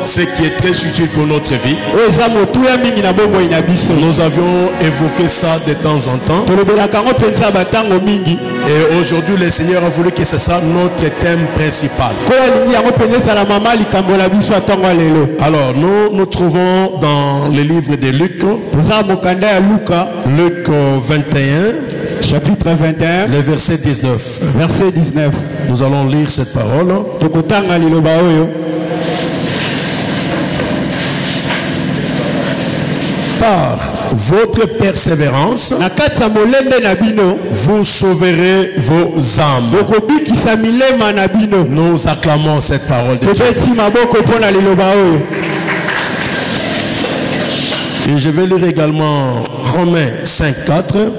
ce qui est très utile pour notre vie. Nous avions évoqué ça de temps en temps. Et aujourd'hui, le Seigneur a voulu que ce soit notre thème principal. Alors, nous nous trouvons dans le livre de Luc. Luc 21. Chapitre 21. Le verset 19. Verset 19. Nous allons lire cette parole. Par votre persévérance, vous sauverez vos âmes. Nous acclamons cette parole de Dieu. Et je vais lire également Romains 5:4.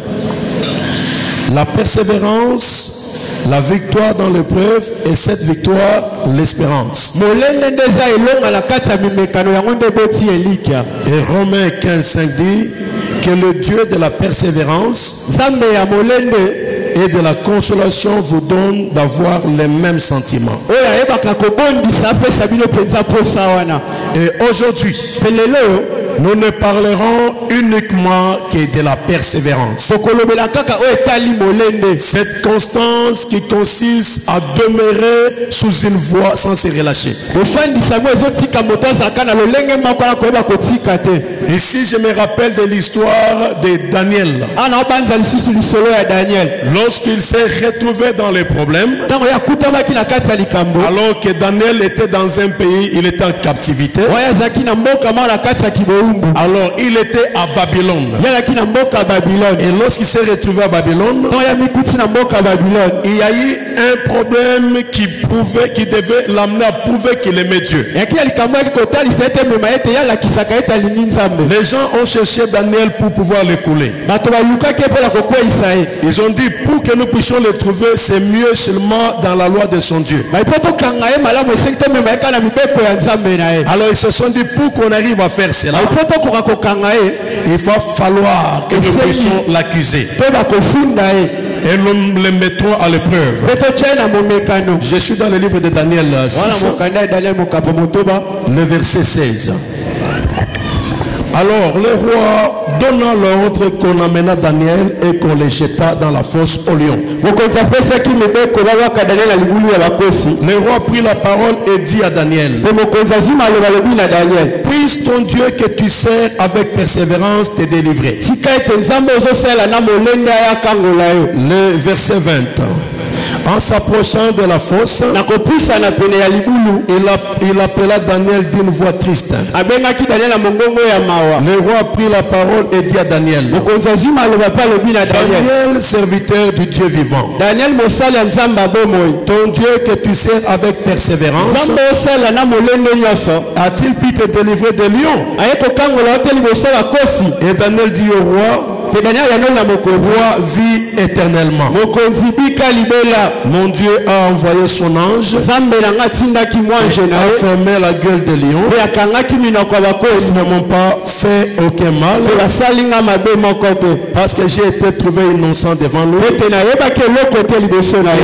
La persévérance, la victoire dans l'épreuve, et cette victoire, l'espérance. Et Romains 15:5 dit que le Dieu de la persévérance et de la consolation vous donne d'avoir les mêmes sentiments. Et aujourd'hui, nous ne parlerons uniquement que de la persévérance. Cette constance qui consiste à demeurer sous une voie sans se relâcher. Ici, je me rappelle de l'histoire de Daniel. Lorsqu'il s'est retrouvé dans les problèmes, alors que Daniel était dans un pays, il était en captivité. Alors il était à Babylone. Et lorsqu'il s'est retrouvé à Babylone, il y a eu un problème qui devait l'amener à prouver qu'il aimait Dieu. Les gens ont cherché Daniel pour pouvoir l'écouler. Ils ont dit, pour que nous puissions le trouver, c'est mieux seulement dans la loi de son Dieu. Alors ils se sont dit, pour qu'on arrive à faire cela, il va falloir que nous puissions l'accuser. Et nous le mettrons à l'épreuve. Je suis dans le livre de Daniel 6, le verset 16. Alors le roi donna l'ordre qu'on amena Daniel et qu'on le jeta dans la fosse au lion. Le roi prit la parole et dit à Daniel, puisse ton Dieu que tu sers avec persévérance te délivrer. Le verset 20. En s'approchant de la fosse, il appela Daniel d'une voix triste. Le roi prit la parole et dit à Daniel, Daniel, serviteur du Dieu vivant, ton Dieu que tu sers avec persévérance, a-t-il pu te délivrer des lions? Et Daniel dit au roi, roi vit éternellement. Mon Dieu a envoyé son ange, a fermé la gueule des lions. Ils ne m'ont pas fait aucun mal, parce que j'ai été trouvé innocent devant lui,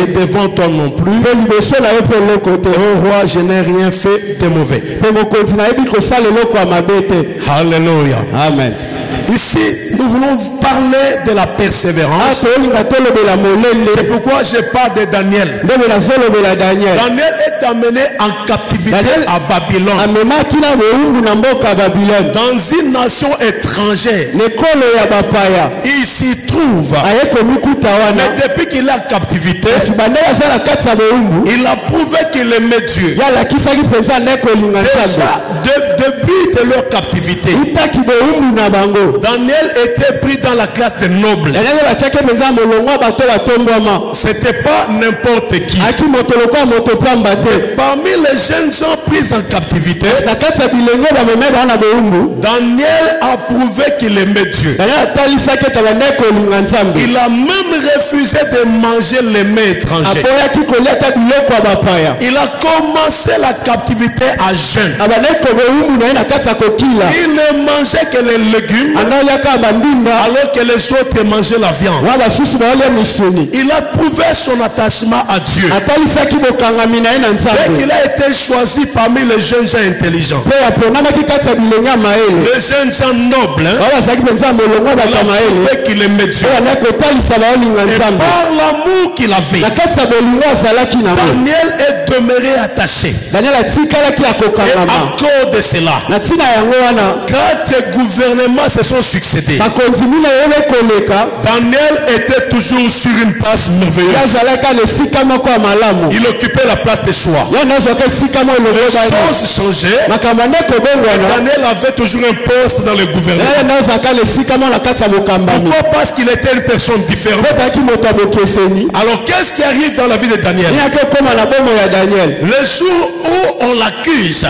et devant toi non plus. Oh roi, je n'ai rien fait de mauvais. Alléluia. Amen. Ici, nous voulons parler de la persévérance. C'est pourquoi je parle de Daniel. Daniel est amené en captivité à Babylone, dans une nation étrangère. Il s'y trouve. Mais depuis qu'il est en captivité, il a prouvé qu'il aimait Dieu. Déjà, depuis de leur captivité, Daniel était pris dans la classe des nobles. C'était pas n'importe qui. Parmi les jeunes gens pris en captivité, Daniel a prouvé qu'il aimait Dieu. Il a même refusé de manger les mets étrangers. Il a commencé la captivité à jeûne. Il ne mangeait que les légumes alors que les autres mangeaient la viande. Il a prouvé son attachement à Dieu. Dès qu'il a été choisi parmi les jeunes gens intelligents, les jeunes gens nobles, il a prouvé qu'il aimait Dieu. Et par l'amour qu'il avait, Daniel est demeuré attaché. Et à cause de cela, 4 gouvernements se sont succédés. Daniel était toujours sur une place merveilleuse. Il occupait la place des choix. Les choses changeaient. Daniel avait toujours un poste dans le gouvernement. Pourquoi? Parce qu'il était une personne différente. Alors qu'est-ce qui arrive dans la vie de Daniel? Le jour où on l'accuse de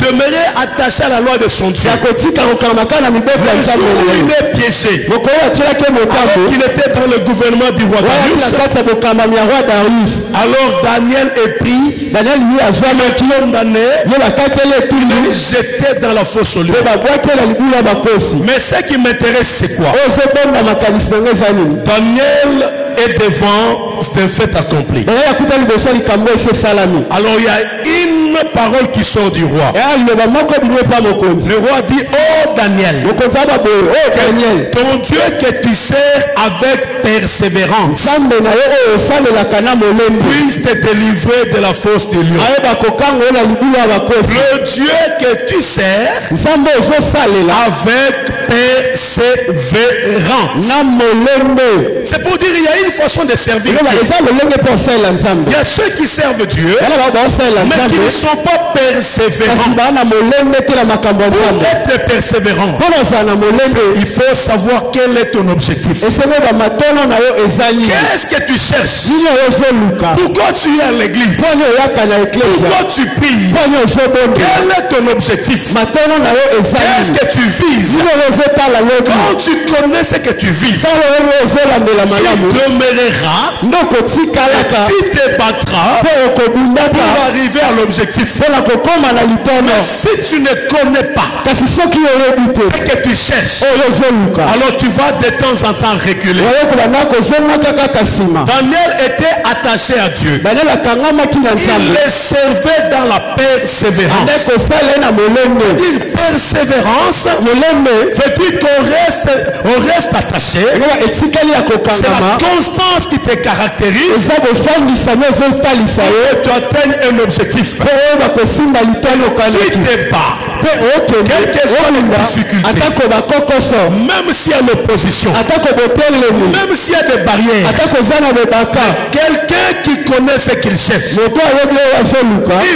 demeurer attaché à la loi de son Dieu, le jour où il est piégé, alors qu'il était dans le gouvernement du roi Darius, alors Daniel est pris, condamné, il est jeté dans la fosse aux lions. Mais ce qui m'intéresse, c'est quoi? Daniel est devant un fait accompli. Alors il y a une parole qui sort du roi. Le roi dit: oh Daniel, ton Dieu que tu sers avec persévérance puisse te délivrer de la fosse des lions. Le Dieu que tu sers avec persévérance. C'est pour dire il y a une façon de servir Dieu. Il y a ceux qui servent Dieu mais qui ne sont pas persévérants. Pour être persévérant, il faut savoir quel est ton objectif. Qu'est-ce que tu cherches? Pourquoi tu es à l'église? Pourquoi tu pries? Quel est ton objectif? Qu'est-ce que tu vises? Quand tu connais ce que tu vises, tu demeureras et tu te battras pour arriver à l'objectif. Mais si tu ne connais pas ce que tu cherches, alors tu vas de temps en temps reculer. Daniel était attaché à Dieu. Il les servait dans la persévérance. Dire persévérance veut dire qu'on reste attaché. C'est la constance qui te caractérise et tu atteignes un objectif. Tu te bats. Quelles que soient les difficultés, même s'il y a l'opposition, même s'il y a des barrières, quelqu'un qui connaît ce qu'il cherche, il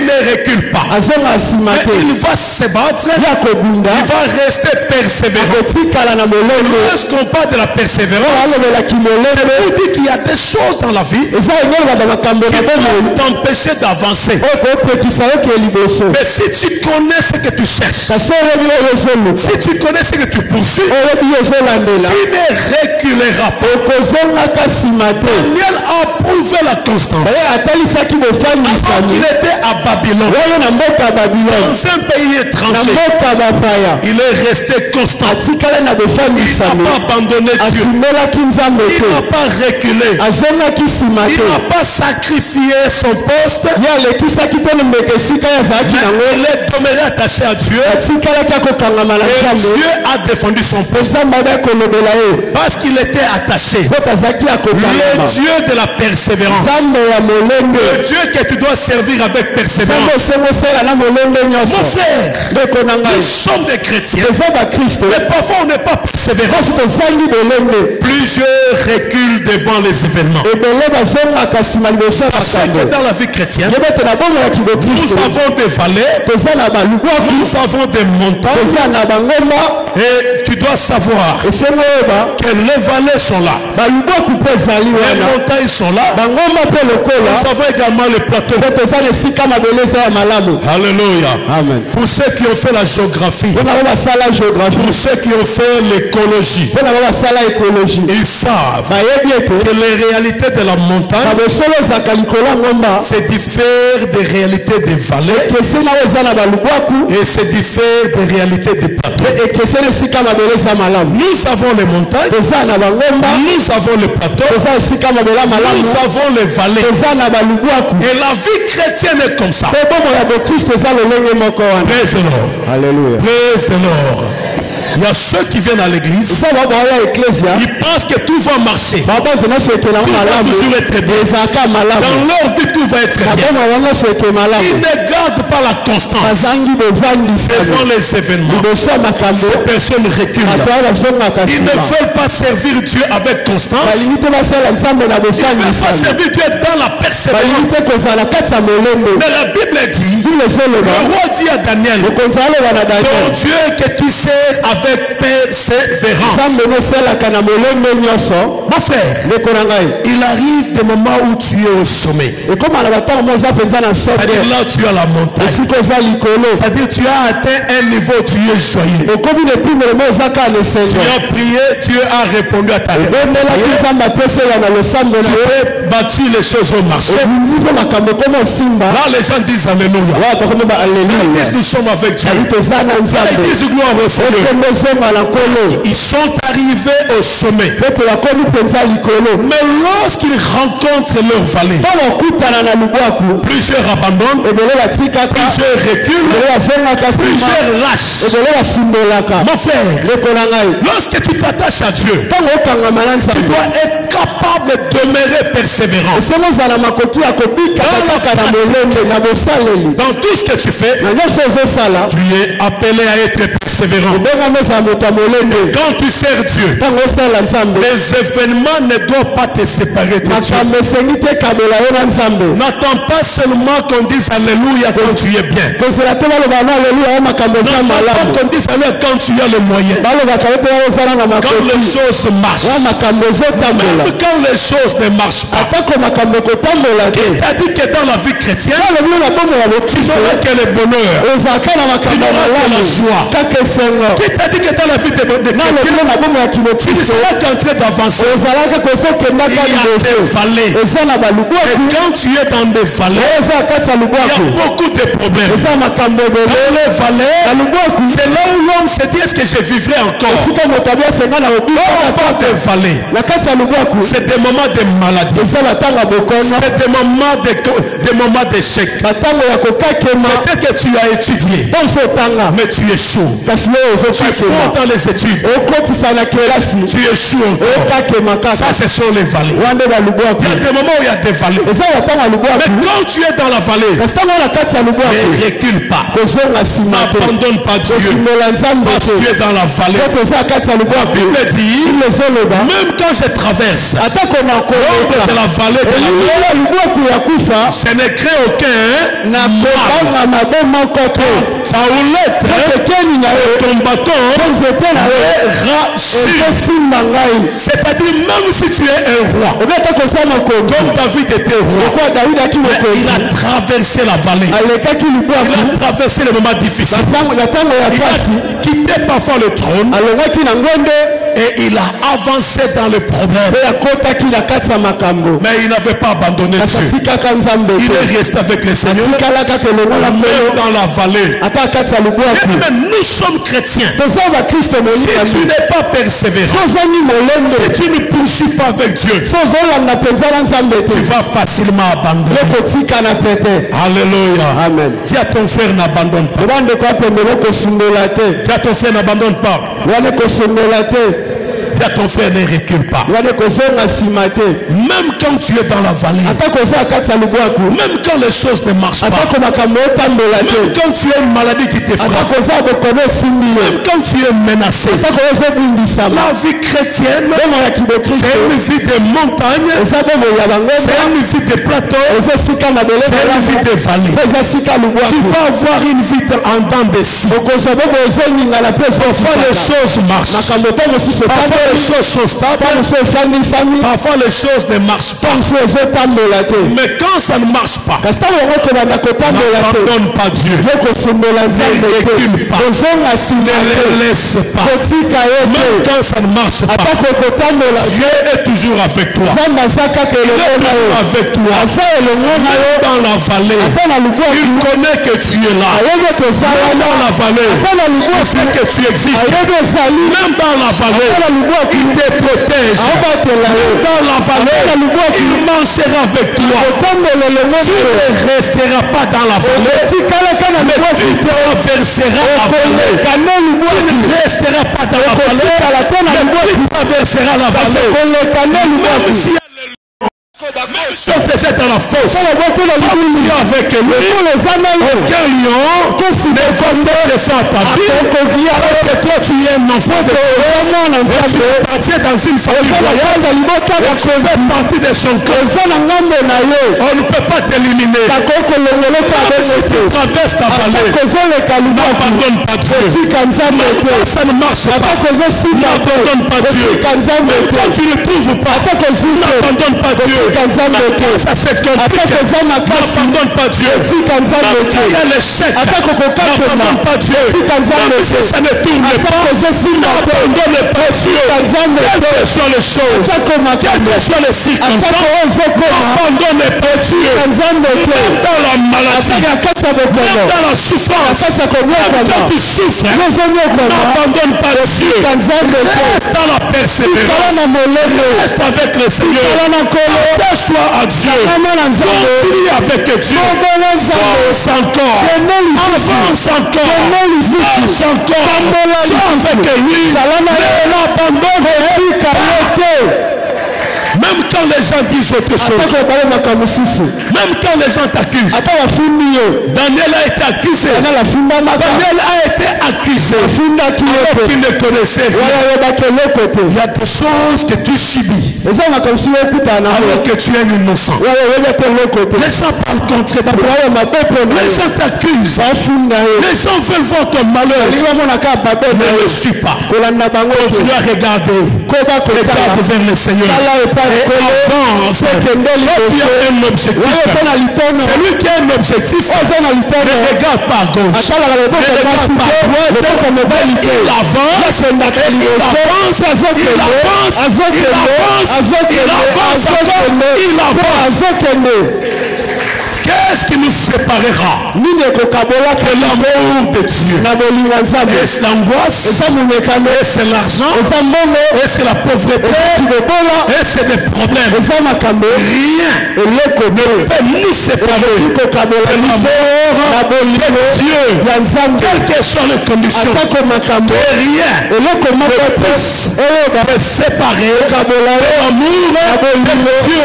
ne recule pas, mais il va se battre, il va rester persévérant. Lorsqu'on parle de la persévérance, c'est pour dire qu'il y a des choses dans la vie qui peuvent t'empêcher d'avancer. Mais si tu connais ce que tu cherches, si tu connais ce que tu poursuis, tu ne reculeras pas. Daniel a prouvé la constance. Avant qu'il était à Babylone, dans un pays étranger, il est resté constant. Il n'a pas abandonné Dieu. Il n'a pas reculé. Il n'a pas sacrifié son poste. Il est demeuré attaché à Dieu. Et Dieu a défendu son poste parce qu'il était attaché. Le Dieu de la persévérance, le Dieu que tu dois servir avec persévérance. Mon frère, nous sommes des chrétiens, mais parfois on n'est pas persévérant. Plusieurs reculent devant les événements. Sachez que dans la vie chrétienne, nous avons des vallées, nous avons des montagnes, et tu dois savoir que les vallées sont là, les montagnes sont là, nous avons également les plateaux. Alléluia. Amen. Pour ceux qui ont fait la géographie, pour ceux qui ont fait l'écologie, ils savent savent que les réalités de la montagne se diffèrent des réalités des vallées et se diffèrent des réalités des plateaux. Nous avons les montagnes, nous avons les plateaux, nous avons les vallées. Et la vie chrétienne est comme ça. Praise the Lord. Alléluia. Praise the Lord. Il y a ceux qui viennent à l'église, ils pensent que tout va marcher, tout va toujours être bien, dans leur vie tout va être bien. Ils ne gardent pas la constance devant les événements. Ces personnes reculent. Ils ne veulent pas servir Dieu avec constance, ils ne veulent pas servir Dieu dans la persévérance. Mais la Bible dit, le roi dit à Daniel, ton Dieu que tu sers avec persévérance. Mon frère, il arrive des moments où tu es au sommet. C'est-à-dire là tu as la montagne. C'est-à-dire tu as atteint un niveau, tu es joyeux. Tu as prié, Dieu a répondu à ta prière. Tu as battu les choses au marché. Là les gens disent Alléluia. Ils disent nous sommes avec Dieu. Ils disent gloire au Seigneur. Ils sont arrivés au sommet. Mais lorsqu'ils rencontrent leur vallée, plusieurs abandonnent, plusieurs reculent, plusieurs lâchent. Mon frère, lorsque tu t'attaches à Dieu, tu dois être capable de demeurer persévérant. Dans tout ce que tu fais, tu es appelé à être persévérant. Quand tu sers Dieu, les événements ne doivent pas te séparer de Dieu. N'attends pas seulement qu'on dise Alléluia quand tu es bien. N'attends pas qu'on dise Alléluia quand tu as le moyen. Quand les choses marchent. Même quand les choses ne marchent pas. Qui t'a dit que dans la vie chrétienne, tu n'auras que le bonheur, tu n'auras que la joie. Qui t'a dit que dans la vie de chrétien, tu ne seras qu'en train d'avancer. Il y a des vallées. Et quand tu es dans des vallées, il y a beaucoup de problèmes. Dans les vallées, c'est là où l'homme se dit est-ce que je vivrai encore. On parle des vallées. C'est des moments de maladie. C'est des moments d'échec. Peut-être que tu as étudié, mais tu es chaud. Tu es fort dans les études, tu es chaud encore. Ça, ce sont les vallées. Il y a des moments où il y a des vallées. Mais quand tu es dans la vallée, ne recule pas. N'abandonne pas Dieu. Parce que tu es dans la vallée. La Bible dit, même quand je traverse de la vallée de la mort, je ne crains aucun mal. Ta houlette, ton bâton c'est-à-dire même si tu es un roi, comme David était roi, il a traversé la vallée, il a traversé les moments difficiles, il a quitté parfois le trône et il a avancé dans le problème, mais il n'avait pas abandonné Dieu. Il est resté avec le Seigneur même dans la vallée. Et nous sommes chrétiens. Si tu n'es pas persévérant, si tu ne poursuis pas avec Dieu, tu vas facilement abandonner. Alléluia. Amen. Dis à ton frère n'abandonne pas. Dis à ton frère n'abandonne pas. Dis à ton frère ne recule pas. Même quand tu es dans la vallée, même quand les choses ne marchent pas, même quand tu as une maladie qui te frappe, même quand tu es menacé, la vie chrétienne, c'est une vie de montagne, c'est une vie de plateau, c'est une vie de vallée. Tu vas avoir une vie en dents de scie. Parfois les choses marchent, parfois les choses sont stables, parfois les choses ne marchent pas. Mais quand ça ne marche pas, n'abandonne pas Dieu, ne recule pas, ne les laisse pas. Même quand ça ne marche marche pas, Dieu est toujours avec toi. Il est toujours avec toi. Même dans la vallée, il connaît que tu es là. Même dans la vallée, il sait que tu existes. Même dans la vallée, il te protège. Même dans la vallée, il marchera avec toi. Tu ne resteras pas dans la vallée, mais tu traverseras la vallée. Tu ne resteras pas dans la vallée, mais tu traverseras la vallée. Même si sont déjà dans la fosse. Avec lui, aucun lion ne va te faire ta vie. Alors que toi tu es un enfant de Dieu. Tu es dans une famille royale. Tu fais partie de son clan. On ne peut pas t'éliminer. Si tu traverses ta vallée, n'abandonne pas Dieu. Ça ne marche pas. N'abandonne pas Dieu. Quand tu ne trouves pas, n'abandonne pas Dieu. Ça c'est compliqué. N'abandonne pas Dieu. Il y a l'échec. N'abandonne pas Dieu. Si ça ne tourne pas, n'abandonne pas Dieu. Quelles que soient les choses, quelles que soient les circonstances, n'abandonne pas Dieu. Même dans la maladie, même dans la souffrance, même quand tu souffres, n'abandonne pas Dieu. Reste dans la persévérance. Reste avec le Seigneur. Choix à Dieu. Continue avec Dieu. Avance encore. Avance encore. Marche encore. Sois avec lui. Ne l'abandonne pas. Même quand les gens disent autre chose, même quand les gens t'accusent, Daniel a été accusé. Daniel a été accusé alors qu'il ne connaissait rien. Il y a des choses que tu subis alors que tu es innocent. Les gens parlent contre toi. Les gens t'accusent. Les gens veulent voir ton malheur. Ne le suis pas. Continue à regarder. Regarde vers le Seigneur. Et avance. Tu as un objectif. Celui qui a un objectif ne regarde pas à gauche, ne regarde pas à droite. Il avance, il avance. Qu'est-ce qui nous séparera de l'amour de Dieu? Est-ce l'angoisse? Est-ce l'argent? Est-ce la pauvreté? Est-ce des problèmes? Rien ne peut nous séparer de l'amour de Dieu. Quelles que soient les conditions, rien ne peut séparer de l'amour de Dieu.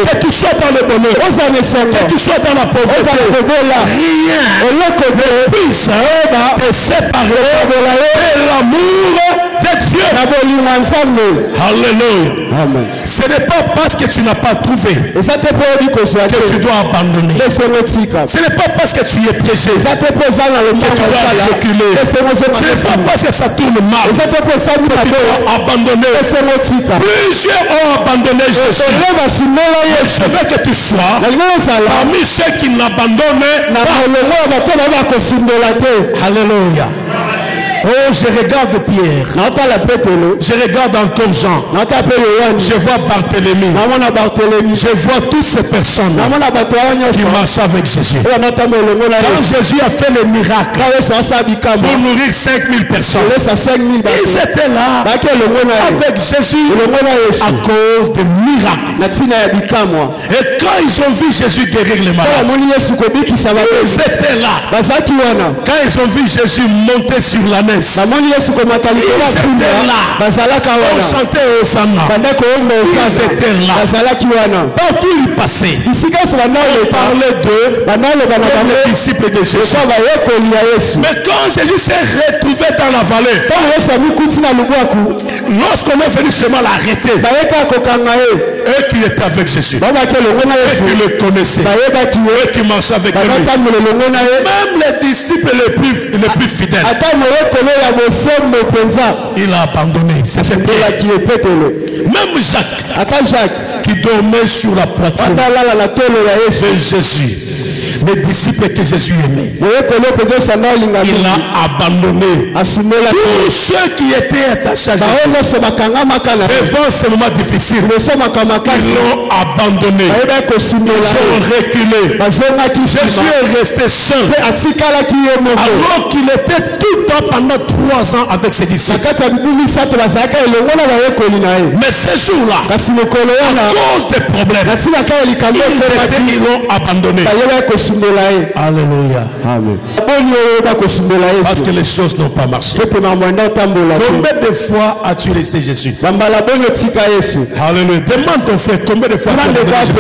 Que tu sois dans le bonheur, que tu sois dans la pauvreté, rien ne puisse te séparer de l'amour de Dieu. Alléluia. Ce n'est pas parce que tu n'as pas trouvé que tu dois abandonner. Ce n'est pas parce que tu es piégé que tu dois reculer. Ce n'est pas parce que ça tourne mal que tu dois abandonner. Plusieurs ont abandonné Jésus. Je veux que tu sois parmi ceux qui l'abandonnent pas. Alléluia. Oh, je regarde Pierre. Je regarde encore Jean. Je vois Barthélemy. Je vois toutes ces personnes qui marchent avec Jésus. Quand Jésus a fait le miracle pour nourrir 5000 personnes, ils étaient là avec Jésus à cause des miracles. Et quand ils ont vu Jésus guérir les malades, ils étaient là. Quand ils ont vu Jésus monter sur la neige, ils étaient là. On chantait Hosanna. Ils étaient là. Partout ils passaient, on parlait d'eux comme les disciples de Jésus. Mais quand Jésus s'est retrouvé dans la vallée, lorsqu'on est venu seulement l'arrêter, eux qui étaient avec Jésus, eux qui le connaissaient, eux qui marchaient avec lui, même les disciples les plus fidèles, il a abandonné. Même Jacques qui dormait sur la poitrine de Jésus, les disciples que Jésus aimait. Il a abandonné tous ceux qui étaient attachés à Jésus. Devant ce moment difficile, ils l'ont abandonné. Ils ont reculé. Jésus est resté seul. Alors qu'il était tout le temps pendant 3 ans avec ses disciples. Mais ce jour-là, à cause des problèmes, ils l'ont abandonné. Alléluia. Amen. Parce que les choses n'ont pas marché. Combien de fois as-tu laissé Jésus? Alléluia. Demande ton frère combien de fois tu as abandonné Jésus.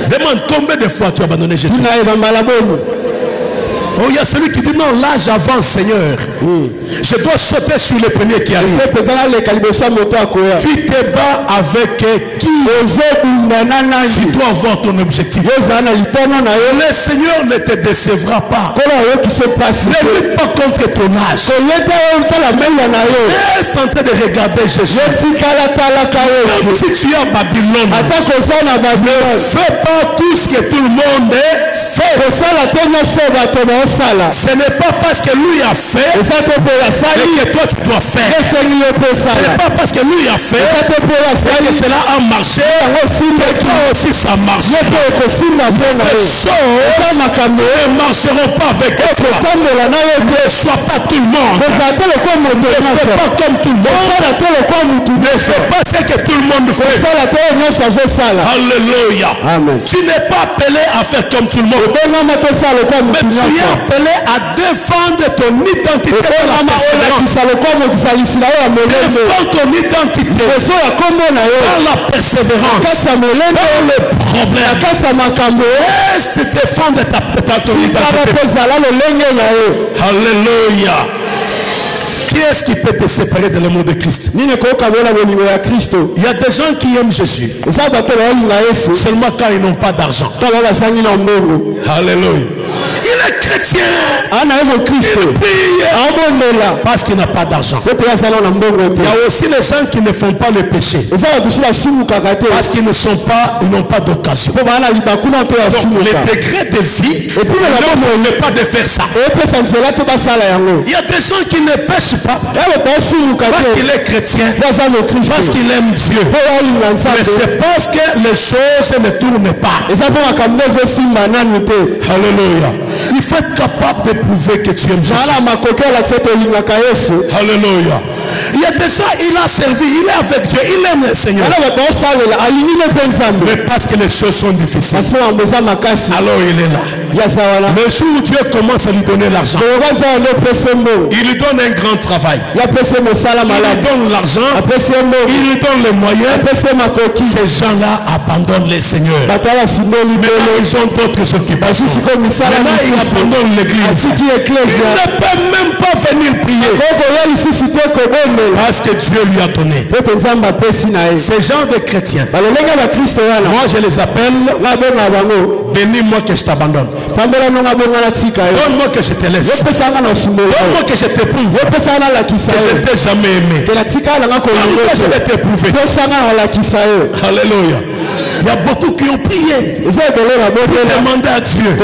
Demande combien de fois tu as abandonné Jésus. Oh, il y a celui qui dit non, là j'avance, Seigneur. Je dois sauter sur les premiers qui arrivent. Tu te bats avec qui? Tu dois avoir ton objectif. Le Seigneur ne te décevra pas. Ne lutte pas contre ton âge. Reste en train de regarder Jésus. Même si tu es à Babylone, ne fais pas tout ce que tout le monde fait. Ce n'est pas parce que lui a fait et que toi tu dois faire. Ce n'est pas parce que lui a fait et que cela a marché que toi aussi ça marche. Les choses ne marcheront pas avec toi. Ne sois pas tout le monde. Ne fais pas comme tout le monde. Ne fais pas ce que tout le monde fait. Alléluia. Tu n'es pas appelé à faire comme tout le monde. Mais tu es appelé à défendre ton identité. Défendre ton identité dans la persévérance, dans les problèmes. Reste défendre ton identité. Alléluia. Qui est-ce qui peut te séparer de l'amour de Christ? Il y a des gens qui aiment Jésus seulement quand ils n'ont pas d'argent. Alléluia. Il est chrétien. Il prie parce qu'il n'a pas d'argent. Il y a aussi les gens qui ne font pas le péché parce qu'ils n'ont pas d'occasion. Donc les degrés de vie ne pas de faire ça. Il y a des gens qui ne pêchent pas parce qu'il est chrétien, parce qu'il aime Dieu. Mais c'est parce que les choses ne tournent pas. Alléluia. Il faut être capable de prouver que tu aimes Jésus. Alléluia. Il y a déjà, il a servi, il est avec Dieu, il aime le Seigneur. Mais parce que les choses sont difficiles, alors il est là. Le jour où Dieu commence à lui donner l'argent, il lui donne un grand travail, il lui donne l'argent, il lui donne les moyens. Ces gens-là abandonnent les seigneurs. Maintenant ils ont d'autres occupations. Maintenant ils abandonnent l'église. Il ne peut même pas venir prier parce que Dieu lui a donné. Ces gens de chrétiens, moi je les appelle bénis-moi que je t'abandonne. Donne-moi que je te laisse. Donne-moi que je t'éprouve. Que je ne t'ai jamais aimé. Donne-moi que je vais t'éprouver. Alléluia. Il y a beaucoup qui ont prié pour demander à Dieu de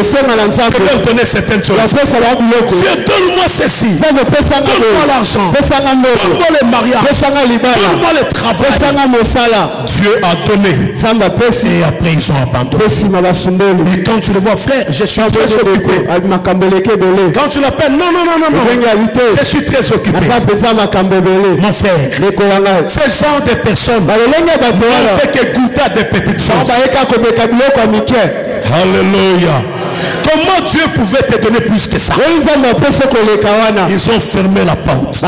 leur donner certaines choses. Dieu, donne-moi ceci. Donne-moi l'argent. Donne-moi le mariage. Donne-moi le travail. Dieu a donné. Et après ils ont abandonné. Et quand tu le vois, frère, je suis très occupé. Quand tu l'appelles, non. Je suis très occupé. Mon frère, ce genre de personnes n'ont fait que goûter à des petites choses. Alléluia. Comment Dieu pouvait te donner plus que ça? Ils ont fermé la porte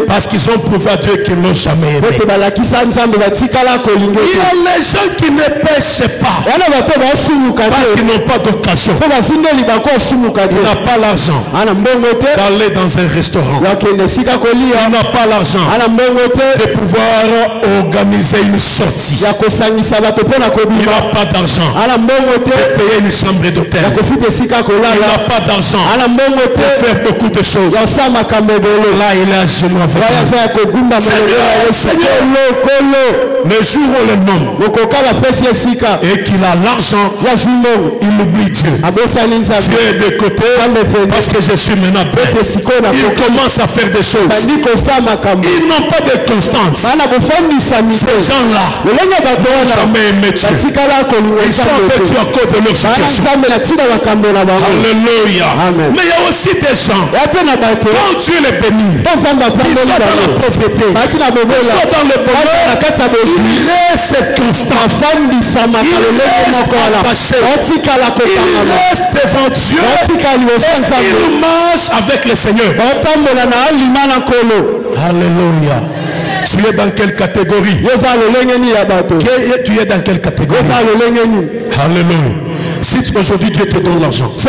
parce qu'ils ont prouvé à Dieu qu'ils n'ont jamais aimé. Il y a les gens qui ne pêchent pas parce qu'ils n'ont pas d'occasion. Il n'a pas l'argent d'aller dans un restaurant. Il n'a pas l'argent de pouvoir organiser une sortie. Il n'a pas d'argent de payer une chambre d'hôtel. Il n'a pas d'argent pour faire beaucoup de choses. Là, il est à genoux avec Seigneur, le jour où on le nomme et qu'il a l'argent, il oublie Dieu. Dieu est de côté parce que je suis maintenant prêt. Il commence à faire des choses. Ils n'ont pas de constance. Ces gens-là n'ont jamais aimé Dieu. Ils sont vêtus à cause de leur situation. Alléluia. Mais il y a aussi des gens, quand Dieu les bénit, ils sont dans la pauvreté, ils sont dans le bonheur, ils restent constants, ils restent attachés, ils restent devant Dieu et ils marchent avec le Seigneur. Alléluia. Tu es dans quelle catégorie? Tu es dans quelle catégorie? Alléluia. Si aujourd'hui Dieu te donne l'argent, tu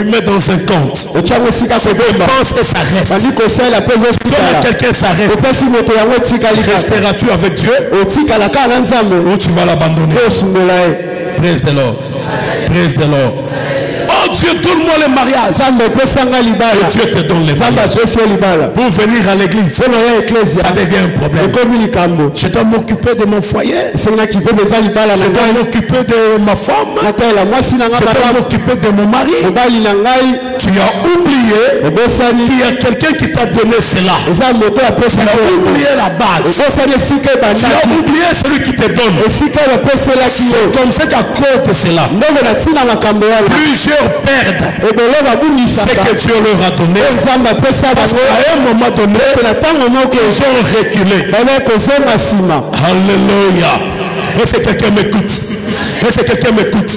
mets dans un compte, tu penses que ça reste. Comme quelqu'un s'arrête, resteras-tu avec Dieu ou tu vas l'abandonner? Praise the Lord. Praise the Lord. Oh Dieu, donne-moi le mariage. Et Dieu te donne le mariage. Pour venir à l'église, ça devient un problème. Je dois m'occuper de mon foyer. Je dois m'occuper de ma femme. Je dois m'occuper de mon mari. Tu as oublié qu'il y a quelqu'un qui t'a donné cela. Tu as oublié la base. Tu as oublié celui qui te donne. C'est comme ça qu'à cause de cela, plusieurs perdent ce que Dieu leur a donné. Parce qu'à un moment donné, ils ont reculé. Alléluia. Est-ce que quelqu'un m'écoute? Est-ce que quelqu'un m'écoute?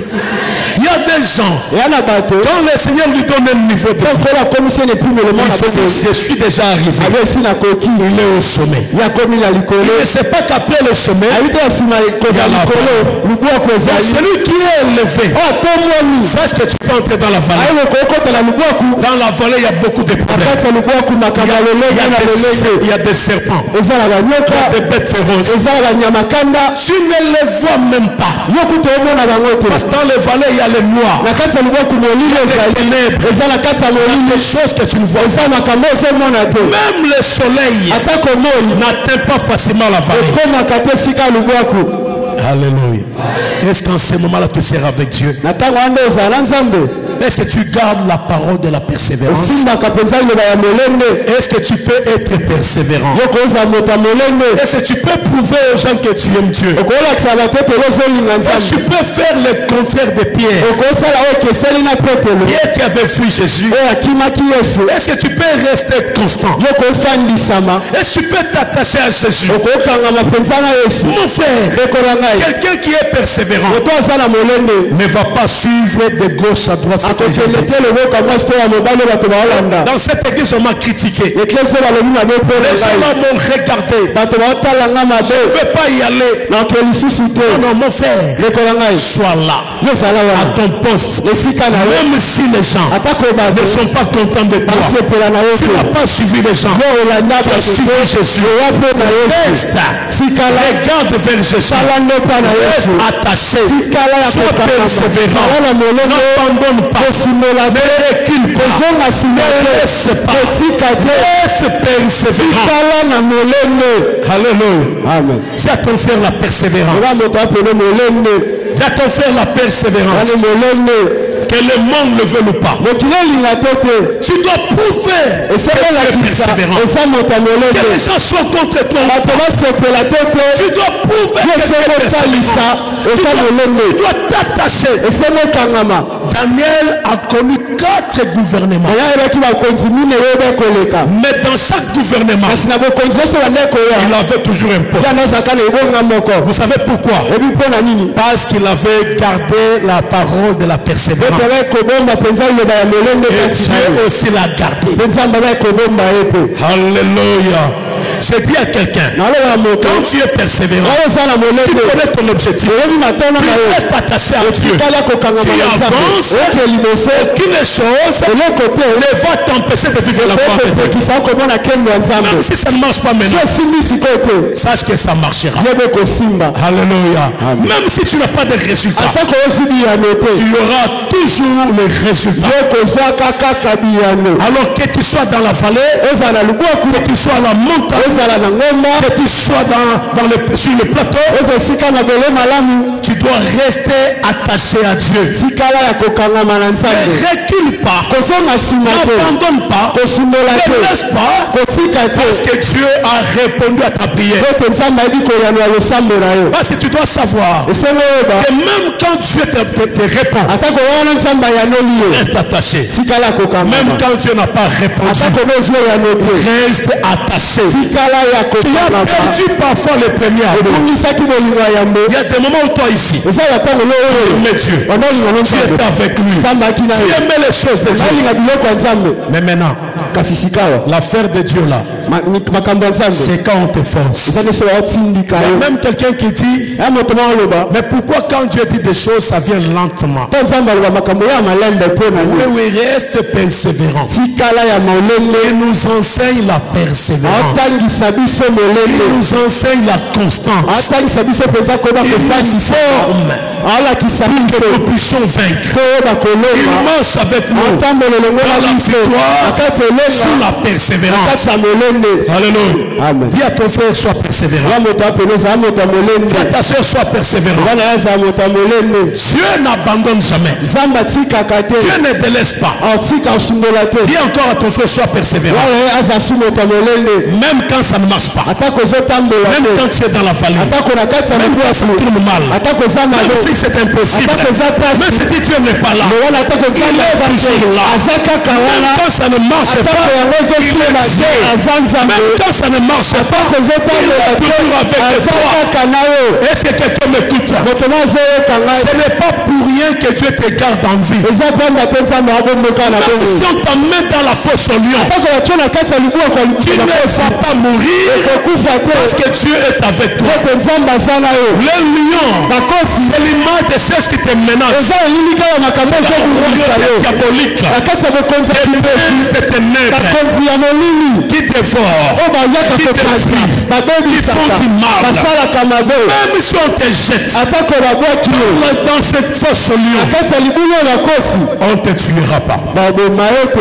Il y a des gens, quand le Seigneur lui donne un niveau de vie, je suis déjà arrivé. Il est au sommet. Il ne sait pas qu'après le sommet, il y a la vallée. Celui qui est élevé, sache que tu peux entrer dans la vallée. Dans la vallée, il y a beaucoup de problèmes. Il y a des serpents. Il y a des bêtes féroces. Tu ne les vois même pas. Parce que dans les vallées, il y a les noirs. Il y a les ténèbres. Il y a des choses que tu ne vois pas. Même le soleil n'atteint pas facilement la vallée. Alléluia. Est-ce qu'en ce moment-là tu seras avec Dieu? Est-ce que tu gardes la parole de la persévérance? Est-ce que tu peux être persévérant? Est-ce que tu peux prouver aux gens que tu aimes Dieu? Est-ce que tu peux faire le contraire de Pierre? Pierre qui avait fui Jésus. Est-ce que tu peux rester constant? Est-ce que tu peux t'attacher à Jésus? Mon frère, quelqu'un qui est persévérant ne va pas suivre de gauche à droite. Dans cette église, on m'a critiqué. Les gens m'ont regardé. Je ne veux pas y aller. Non, mon frère, sois là, à ton poste. Même si les gens ne sont pas contents de toi, tu n'as pas suivi les gens, tu as suivi Jésus. Reste, regarde vers Jésus, reste attaché, sois persévérant, n'abandonne pas, ne recule pas, ne laisse pas, reste persévérant. Alléluia. Amen. Dis à ton frère la persévérance. Dis à ton frère la persévérance. Que le monde le veut ou pas. Tu dois prouver que tu es persévérant. Que les gens sont contre toi. Tu dois prouver que tu es persévérant. Tu dois t'attacher. Daniel a connu 4 gouvernements. Mais dans chaque gouvernement, il avait toujours un poste. Vous savez pourquoi? Parce qu'il avait gardé la parole de la persévérance. Et Dieu aussi l'a gardé. Alléluia. J'ai dit à quelqu'un, quand tu es persévérant, tu connais ton objectif, tu restes attaché à Dieu, tu avances, aucune chose ne va t'empêcher de vivre la gloire de Dieu. Même si ça ne marche pas maintenant, sache que ça marchera. Alléluia. Même si tu n'as pas de résultats, tu auras toujours les résultats. Alors que tu sois dans la vallée, que tu sois à la montagne, que tu sois sur le plateau, tu dois rester attaché à Dieu. Ne recule pas, n'abandonne pas, ne laisse pas, parce que Dieu a répondu à ta prière. Parce que tu dois savoir que même quand Dieu te répond, reste attaché. Même quand Dieu n'a pas répondu, reste attaché. Tu as perdu parfois le premier amour. Il y a des moments où toi ici, tu aimais Dieu, tu étais avec lui, tu aimais les choses de Dieu. Mais maintenant, l'affaire de Dieu là, c'est quand on te force. Il y a même quelqu'un qui dit, mais pourquoi quand Dieu dit des choses, ça vient lentement? Oui, reste persévérant. Il nous enseigne la persévérance. Il nous enseigne la constance. Il nous forme pour que nous puissions vaincre. Il marche avec nous dans la victoire sous la persévérance. Alléluia. Dis à ton frère, sois persévérant. Dis à ta soeur, sois persévérant. Dieu n'abandonne jamais. Dieu ne délaisse pas. Dis encore à ton frère, sois persévérant. Même quand ça ne marche pas. Même quand tu es dans la vallée. Même quand ça tourne mal. Même si c'est impossible. Même si Dieu n'est pas là. Il est toujours là. Même quand ça ne marche pas, il est Dieu. Même quand ça ne marche pas, il est toujours avec toi. Est-ce que quelqu'un m'écoute? Ce n'est pas pour rien que Dieu te garde en vie. Même si on t'emmène dans la fosse au lion, tu ne vas pas mourir parce que Dieu est avec toi. Le lion, c'est l'image de ceux qui te menacent. Dans la royauté diabolique, les princes de ténèbres qui dévorent, qui détruisent, qui font du mal. Même si on te jette dans cette fosse au lion, on ne te tuera pas.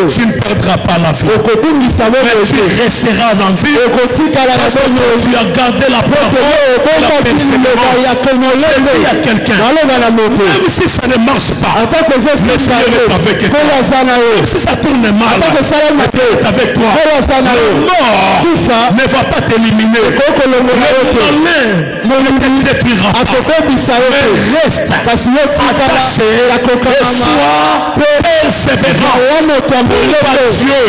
Tu ne perdras pas la vie. Mais tu resteras en vie parce que tu as gardé la parole, la persévérance. Il y a quelqu'un, même si ça ne marche pas, le Seigneur est avec toi. Même si ça tourne mal, le Seigneur est avec toi. Le mort ne va pas t'éliminer. Le malin ne te détruira pas. Mais reste attaché et sois persévérant. Pour Dieu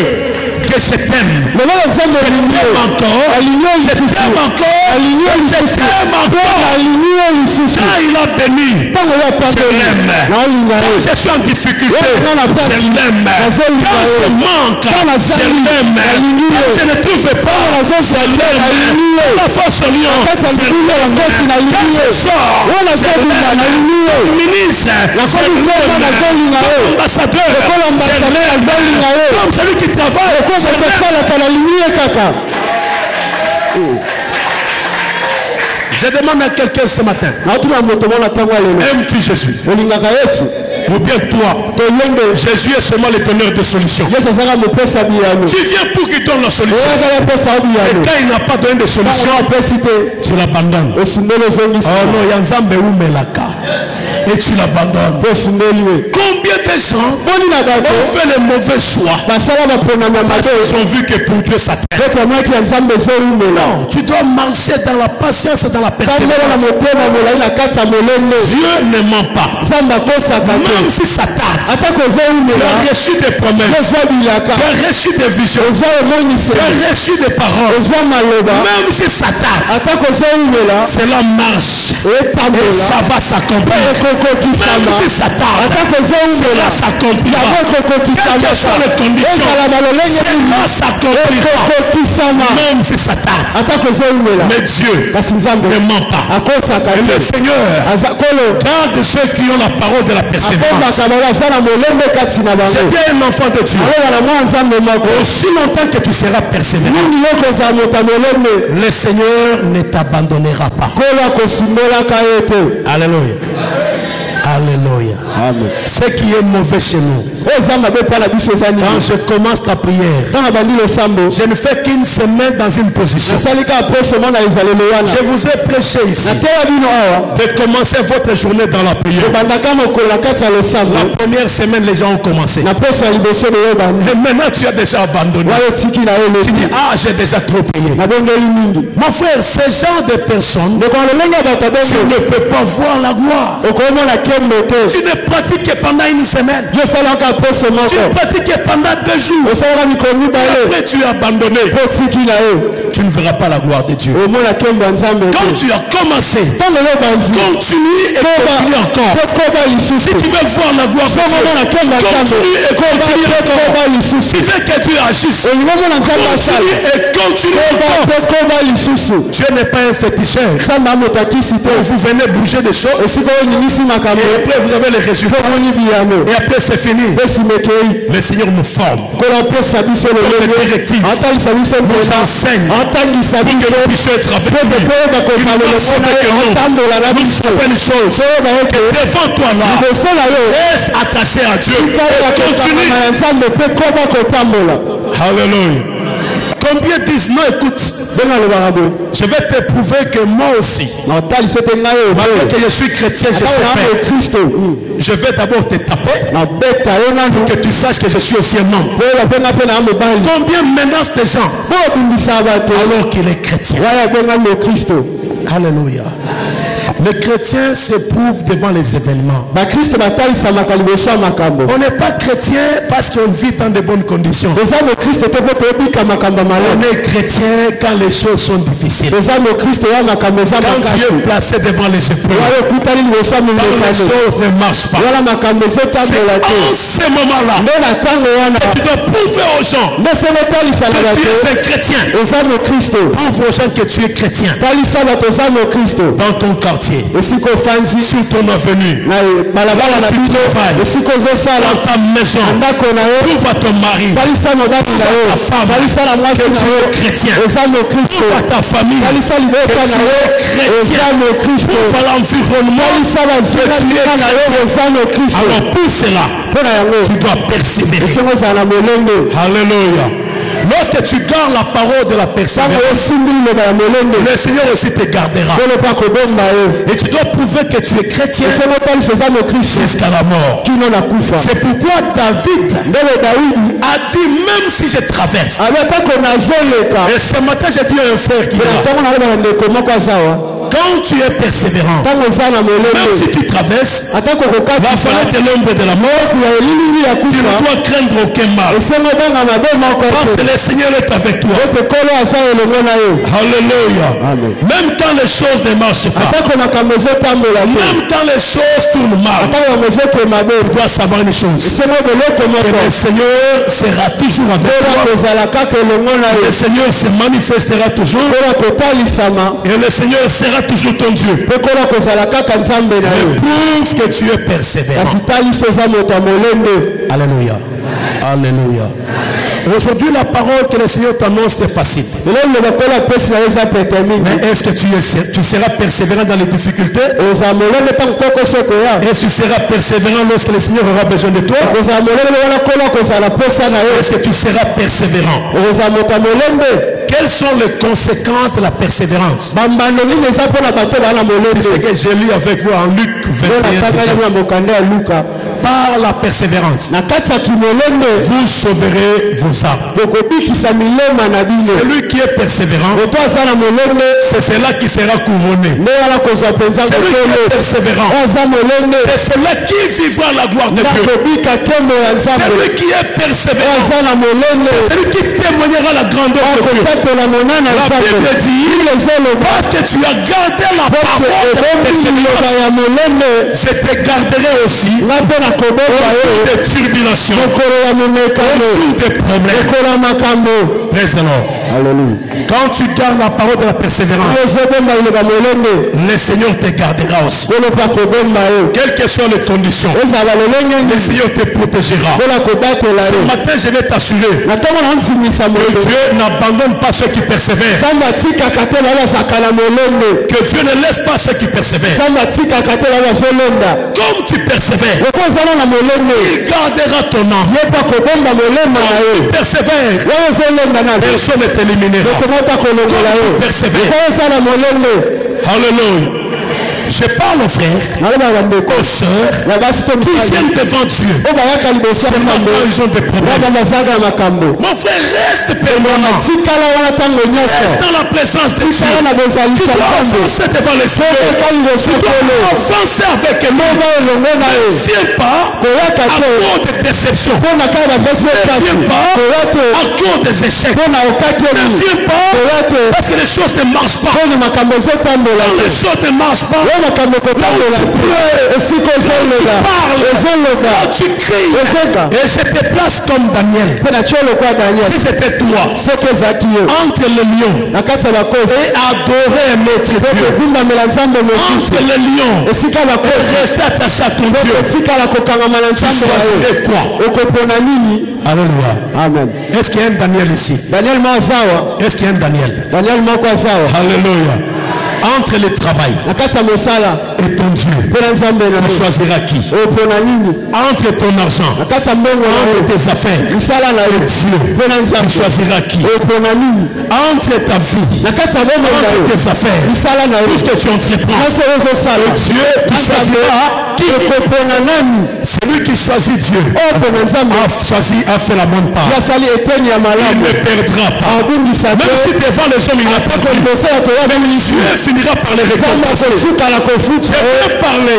que je t'aime. Je t'aime encore. Je t'aime encore. Je t'aime encore. Quand il a béni, je l'aime. Quand je suis en difficulté, je l'aime. Quand je manque, je l'aime. Quand je ne trouve pas, je l'aime. La force au lion, je l'aime. Quand je sors, je l'aime. Ministre, je l'aime. Ambassadeur, je l'aime. Comme celui qui travaille, je l'aime. Je demande à quelqu'un ce matin, aimes-tu Jésus? Ou bien toi, Jésus est seulement le donneur de solution. Tu viens pour qu'il donne la solution. Et quand il n'a pas donné de solution, tu l'abandonnes. Oh non, Yanzambe ou Melaka. Et tu l'abandonnes. Combien de gens ont fait le mauvais choix parce qu'ils ont vu que pour Dieu ça t'aide. Non, tu dois marcher dans la patience et dans la persévérance. Dieu ne ment pas. Même si ça tarde, tu as reçu des promesses, tu as reçu des visions, tu as reçu des paroles. Même si ça tarde, cela marche et ça va s'accomplir. Même si ça tarde, cela s'accomplira. Quelles que soient les conditions, cela s'accomplira. Même si ça tarde. Mais Dieu ne ment pas. Et le Seigneur garde ceux qui ont la parole de la persévérance. J'ai bien un enfant de Dieu. Aussi longtemps que tu seras persévérant, le Seigneur ne t'abandonnera pas. Alléluia. Alléluia. Alléluia. Amen. Ce qui est mauvais chez nous, quand je commence la prière, je ne fais qu'une semaine dans une position. Je vous ai prêché ici de commencer votre journée dans la prière. La première semaine, les gens ont commencé. Et maintenant, tu as déjà abandonné. Tu dis, ah, j'ai déjà trop prié. Mon frère, ce genre de personnes, tu ne peux pas voir la gloire. Tu ne pratiques que pendant une semaine. Tu ne pratiques que pendant 2 jours. Et après, tu es abandonné. Tu ne verras pas la gloire de Dieu. Quand tu as commencé, continue et continue encore. Si tu veux voir la gloire de Dieu, continue et continue encore. Si tu veux que Dieu agisse, continue et continue encore. Dieu n'est pas un féticheur. Vous venez bouger des choses et après vous avez les résultats et après c'est fini. Le Seigneur nous forme, nous directive, nous enseigne pour que nous puissions être avec lui. Nous savons une chose, que devant toi là, reste attaché à Dieu et continue. Alléluia. Combien disent non, écoute, je vais te prouver que moi aussi, malgré que je suis chrétien, je sais faire. Je vais d'abord te taper pour que tu saches que je suis aussi un homme. Combien menace des gens alors qu'il est chrétien? Alléluia. Le chrétien s'éprouve devant les événements. On n'est pas chrétien parce qu'on vit dans de bonnes conditions. On est chrétien quand les choses sont difficiles. Quand Dieu est placé devant les épreuves, quand les choses ne marchent pas, c'est en ce moment-là que tu dois prouver aux gens que tu es un chrétien. Prouve aux gens que tu es chrétien. Dans ton quartier, sur ton avenue, dans ta maison, prouve à ton mari, prouve à ta femme que tu es chrétien, prouve à ta famille que tu es chrétien, prouve à l'environnement que tu es chrétien. Alors pour cela, tu dois persévérer. Alléluia. Lorsque tu gardes la parole de la persévérance, le Seigneur aussi te gardera. Et tu dois prouver que tu es chrétien jusqu'à la mort. C'est pourquoi David a dit, même si je traverse. Et ce matin j'ai dit à un frère qui quand tu es persévérant, même si tu traverses la fenêtre de l'ombre de la mort, tu ne dois craindre aucun mal. Parce que le Seigneur est avec toi. Alléluia. Même quand les choses ne marchent pas, même quand les choses tournent mal, tu dois savoir une chose, que le Seigneur sera toujours avec toi. Le Seigneur se manifestera toujours et le Seigneur sera toujours ton Dieu. Mais prouve que tu es persévérant. Alléluia. Alléluia. Aujourd'hui, la parole que le Seigneur t'annonce, c'est facile. Mais est-ce que tu seras persévérant dans les difficultés? Est-ce que tu seras persévérant lorsque le Seigneur aura besoin de toi? Est-ce que tu seras persévérant? Quelles sont les conséquences de la persévérance? C'est ce que j'ai lu avec vous en Luc 21. Par la persévérance, vous sauverez vos âmes. Celui qui est persévérant, c'est celui qui sera couronné. Celui qui est persévérant, c'est celui qui vivra la gloire de Dieu. Celui qui est persévérant, c'est celui qui témoignera la grandeur de Dieu. La Bible dit, parce que tu as gardé la parole de la persévérance, je te garderai aussi au jour des tribulations, au jour des problèmes. Praise the Lord. Alléluia. Quand tu gardes la parole de la persévérance, le Seigneur te gardera aussi. Quelles que soient les conditions, le Seigneur te protégera. Ce matin, je vais t'assurer que Dieu n'abandonne pas ceux qui persévèrent. Que Dieu ne laisse pas ceux qui persévèrent. Comme tu persévères, il gardera ton âme. Tu persévères, personne ne t'éliminera. Comme tu persévères. Alléluia. Je parle aux frères, aux sœurs qui viennent devant Dieu. Seulement ils ont des problèmes. Mon frère, reste permanent. Reste dans la présence de Dieu. Tu dois avancer devant les Seigneur. Tu dois avancer avec lui. Ne viens pas à cause des déceptions. Ne viens pas à cause des échecs. Ne viens pas parce que les choses ne marchent pas. Quand les choses ne marchent pas, là où tu pleures, tu cries, et je te place comme Daniel. Si c'était toi, entre les lions et adorer un autre Dieu, entre les lions et rester attaché à ton Dieu, tu choisirais quoi? Alléluia. Amen. Est-ce qu'il y a un Daniel ici? Est-ce qu'il y a un Daniel? Alléluia. Entre le travail et ton Dieu, tu choisiras qui? Entre ton argent, entre tes affaires et Dieu, tu choisiras qui? Entre ta vie, entre tes affaires, tout ce que tu entreprends, Dieu, tu choisiras qui? Celui qui choisit Dieu a fait la bonne part. Il ne perdra pas. Même si devant les hommes il n'a pas perdu, Dieu finira par les récompenser. Je vais parler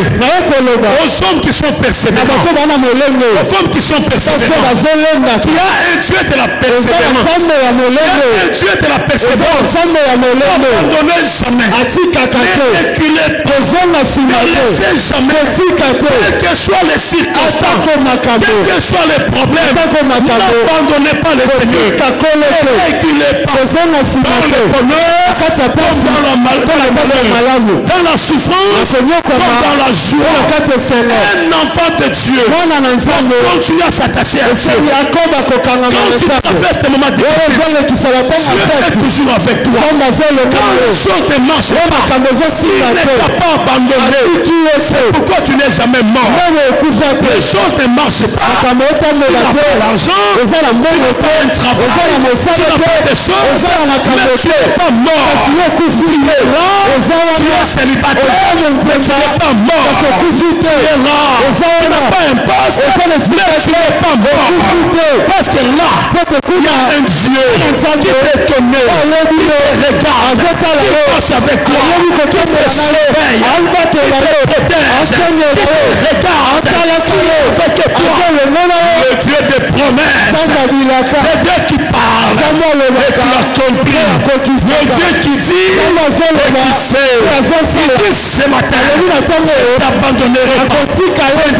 aux hommes qui sont persévérants, aux femmes qui sont persévérantes, qui a un Dieu de la persévérance, qui a un Dieu de la persévérance. N'abandonnez jamais, ne reculez pas, ne laissez jamais, quelles que soient les circonstances, quels que soient les problèmes, n'abandonnez pas le Seigneur, ne reculez pas dans le bonheur, comme dans la malheur, dans la souffrance, comme dans la joie. Un enfant de Dieu continue à s'attacher à Dieu. Quand tu traverses des moments difficiles, Dieu est toujours avec toi. Quand les choses ne marchent pas, il ne t'a pas abandonné. C'est pourquoi tu n'es jamais mort. Les choses ne marchent pas. Tu n'as pas l'argent, tu n'as pas un travail, tu n'as pas des choses, mais tu n'es pas mort. Tu es là, tu es célibataire, mais tu n'es pas mort. Tu es là, tu n'as pas un poste, mais tu n'es pas mort. Parce que là, il y a un Dieu qui t'est donné, qui te regarde, qui marche avec toi, qui te surveille, qui te protège, qui te regarde, qui est avec toi. Le Dieu des promesses, c'est Dieu qui parle et qui accomplit. Le Dieu qui dit et qui fait. Il dit ce matin, je t'abandonnerai pas, je ne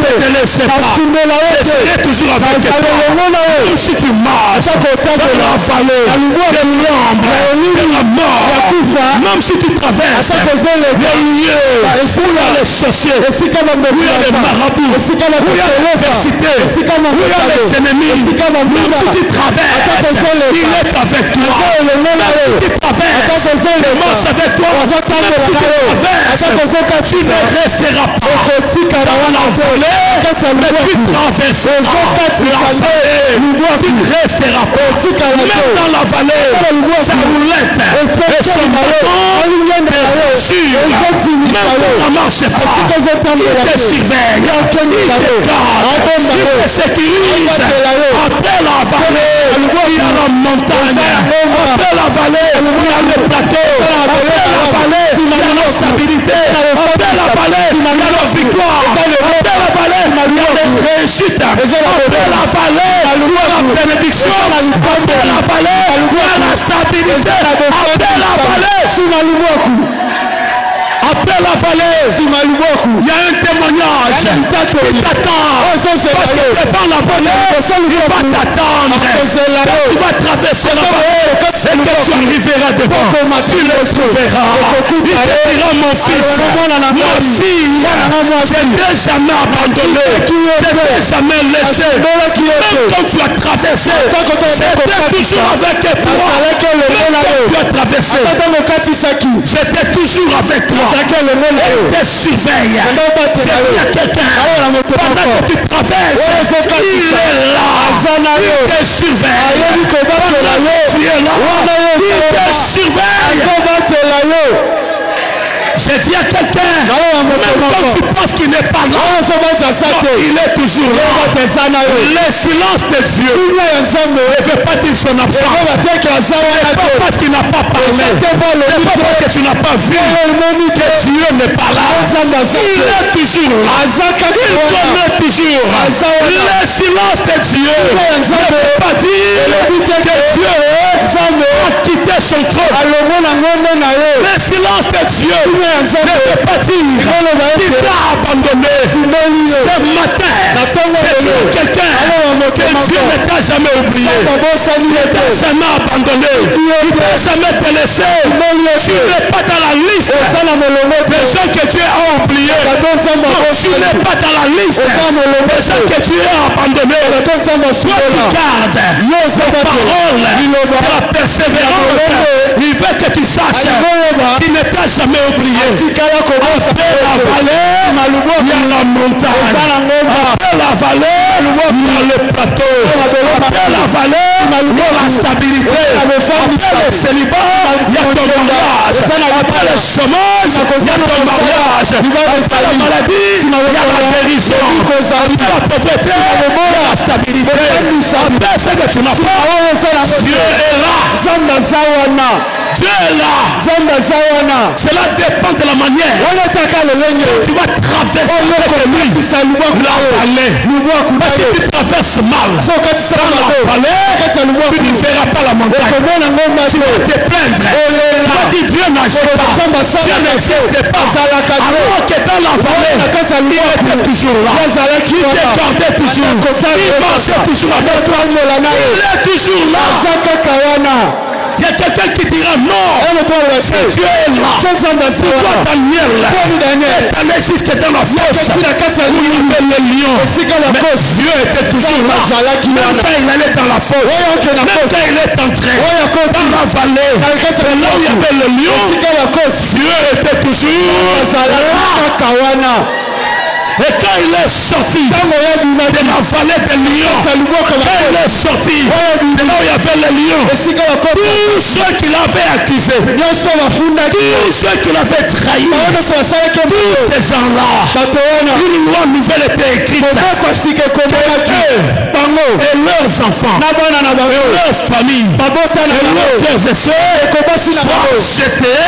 te laisserai pas, je serai toujours avec toi. Même si tu marches dans la vallée de l'ombre de la mort, même si tu traverses les lieux où il y a les sorciers, où il y a les marabouts, où il y a l'adversité, où il y a les ennemis, même si tu traverses, il est avec toi. Même si tu traverses, il marche avec toi. Même si tu traverses, tu ne resteras pas dans la volée, mais tu traverseras la vallée, tu ne resteras pas. Même dans la vallée, sa roulette et son bâton te rassurent. Même quand ça ne marche pas, il te surveille, il te garde, il te sécurise. Après la vallée, il y a la montagne. Après la vallée, il y a le plateau. Après la vallée, il y a la stabilité. Après la vallée, il y a la victoire. Après la vallée, il y a la réussite. Après la vallée, il y a la bénédiction. Après la vallée, il y a la stabilité. Après la vallée, après la vallée, il y a un témoignage qui t'attend. Parce que devant la vallée, il va t'attendre. Quand tu vas traverser la vallée, et que tu arriveras devant. Tu le trouveras. Il te dira, mon fils, ma fille, je t'ai jamais abandonné, je t'ai jamais laissé. Même quand tu as traversé, j'étais toujours avec toi. Même quand tu as traversé, j'étais toujours avec toi. Et je te surveille. Je dis à quelqu'un, pendant que tu traverses, il est là. Il te surveille. Pendant que tu es là, il te surveille. J'ai dit à quelqu'un, même quand tu penses qu'il n'est pas là, il est toujours là. Le silence de Dieu ne veut pas dire son absence. Ce n'est pas parce qu'il n'a pas parlé. Ce n'est pas parce que tu n'as pas vu que Dieu n'est pas là. Il est toujours là. Il connaît toujours. Le silence de Dieu ne veut pas dire que Dieu a quitté son trône. Le silence de Dieu ne veut pas dire qu'il t'a abandonné. Ce matin, j'ai dit à quelqu'un que Dieu ne t'a jamais oublié. Il ne t'a jamais abandonné. Il ne t'a jamais délaissé. Tu n'es pas dans la liste des gens que Dieu a oubliés. Tu n'es pas dans la liste des gens que Dieu a abandonnés. Toi qui gardes la parole de la persévérance, il veut que tu saches qu'il ne t'a jamais oublié. Après la vallée, il y a la montagne. Après la vallée, il y a le plateau. Après la vallée, il y a la stabilité. Après le célibat, il y a ton mariage. Après le chômage, il y a ton mariage. Après la maladie, il y a la guérison. Après la pauvreté, il y a la stabilité. Après ce que tu n'as pas, Dieu est là. Dieu est là. Cela dépend de la manière dont tu vas traverser avec lui la vallée. Parce que tu traverses mal dans la vallée, tu ne verras pas la montagne. Tu vas te plaindre. Tu vas dire Dieu n'agit pas. Dieu n'existe pas. Alors que dans la vallée, il était toujours là. Il te gardait toujours. Il marchait toujours avec toi. Il est toujours là. Il y a quelqu'un qui dira non. Si Dieu est là, pourquoi Daniel est allé jusque dans la fosse où il y avait les lions? Mais Dieu était toujours là. Même quand il allait dans la fosse, même quand il est entré dans la vallée, là où il y avait le lion, Dieu était toujours là. Et quand il est sorti de la vallée des lions, quand il est sorti de là où il y avait les lions, tous ceux qui l'avaient accusé, tous ceux qui l'avaient trahi, tous ces gens-là, une loi nouvelle était écrite. Et leurs enfants, et leurs familles, et leurs frères et sœurs soient jetés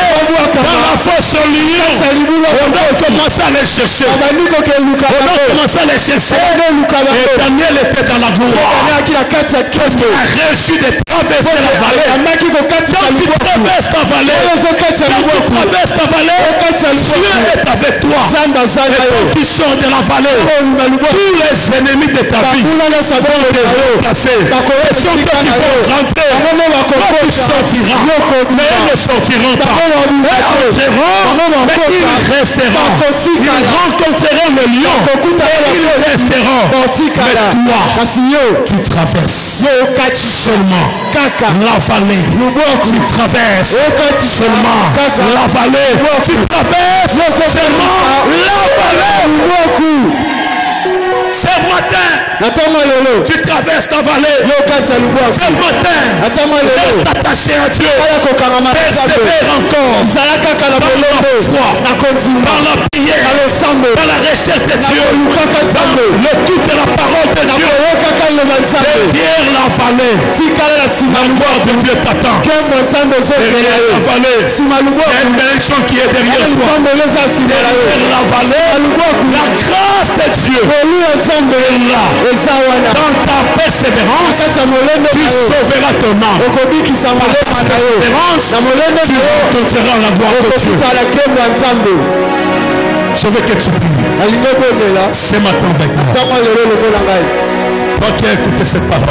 dans la fosse aux lions. On a commencé à les chercher. On a commencé à les chercher. Et Daniel était dans la gloire. Parce qu'il a reçu de traverser la vallée. Quand tu traverses ta vallée, Dieu est avec toi. Et quand tu sors de la vallée, tous les ennemis de ta vie vont te remplacer. Et sur toi qui vont rentrer, toi tu sortiras. Mais ils ne sortiront pas. Ils entreront, mais ils resteront. Ils rencontreront le lion et ils resteront. Mais toi, tu traverses seulement la vallée. Tu traverses seulement la vallée. Tu traverses seulement la vallée. Ce matin, tu traverses ta vallée. Ce matin, reste attaché à Dieu. Persévère encore dans la foi, dans la prière, dans la recherche de Dieu, dans l'écoute de la parole de Dieu. Derrière la vallée, la gloire de Dieu t'attend. Derrière la vallée, il y a une bénédiction qui est derrière toi. Derrière la vallée, la grâce de Dieu est là. Dans ta persévérance, tu sauveras ton âme. Dans ta persévérance, tu rencontreras la gloire de Dieu. Je veux que tu pries ce matin avec moi. Toi qui as écouté cette parole.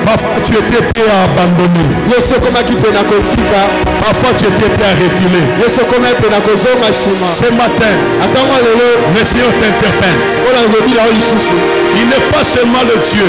Parfois tu étais prêt à abandonner. Parfois tu étais prêt à retirer. Ce matin, le Seigneur t'interpelle. Il n'est pas seulement le Dieu